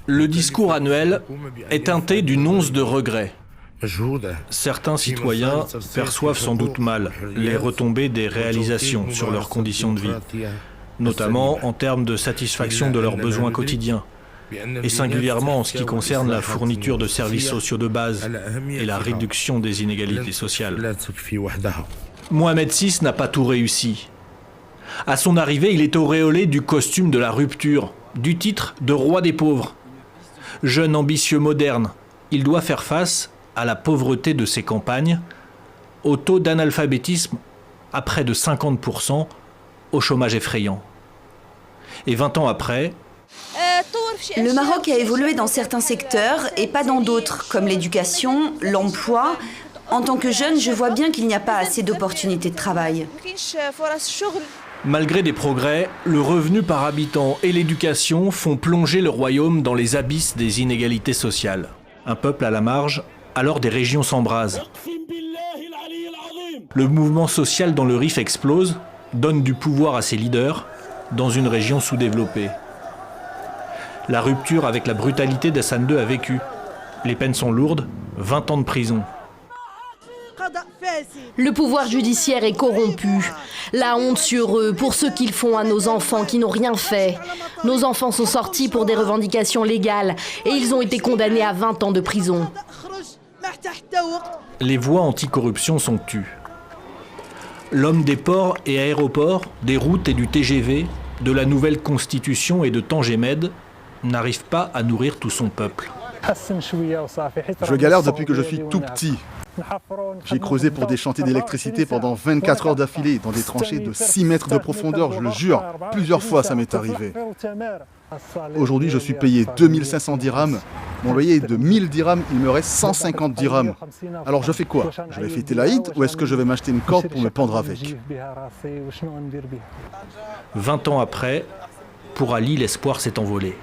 Le discours annuel est teinté d'une once de regret. Certains citoyens perçoivent sans doute mal les retombées des réalisations sur leurs conditions de vie, notamment en termes de satisfaction de leurs besoins quotidiens, et singulièrement en ce qui concerne la fourniture de services sociaux de base et la réduction des inégalités sociales. Mohamed VI n'a pas tout réussi. À son arrivée, il est auréolé du costume de la rupture, du titre de roi des pauvres. Jeune ambitieux moderne, il doit faire face à la pauvreté de ses campagnes, au taux d'analphabétisme à près de 50%, au chômage effrayant. Et 20 ans après, le Maroc a évolué dans certains secteurs et pas dans d'autres, comme l'éducation, l'emploi. En tant que jeune, je vois bien qu'il n'y a pas assez d'opportunités de travail. Malgré des progrès, le revenu par habitant et l'éducation font plonger le royaume dans les abysses des inégalités sociales. Un peuple à la marge, alors des régions s'embrasent. Le mouvement social dans le Rif explose, donne du pouvoir à ses leaders, dans une région sous-développée. La rupture avec la brutalité d'Hassan II a vécu. Les peines sont lourdes, 20 ans de prison. Le pouvoir judiciaire est corrompu. La honte sur eux, pour ce qu'ils font à nos enfants qui n'ont rien fait. Nos enfants sont sortis pour des revendications légales et ils ont été condamnés à 20 ans de prison. Les voix anticorruption sont tues. L'homme des ports et aéroports, des routes et du TGV, de la nouvelle constitution et de Tangemed, n'arrive pas à nourrir tout son peuple. Je galère depuis que je suis tout petit. J'ai creusé pour des chantiers d'électricité pendant 24 heures d'affilée, dans des tranchées de 6 mètres de profondeur, je le jure. Plusieurs fois ça m'est arrivé. Aujourd'hui, je suis payé 2500 dirhams. Mon loyer est de 1000 dirhams, il me reste 150 dirhams. Alors je fais quoi? Je vais fêter l'Aïd ou est-ce que je vais m'acheter une corde pour me pendre avec? 20 ans après, pour Ali, l'espoir s'est envolé.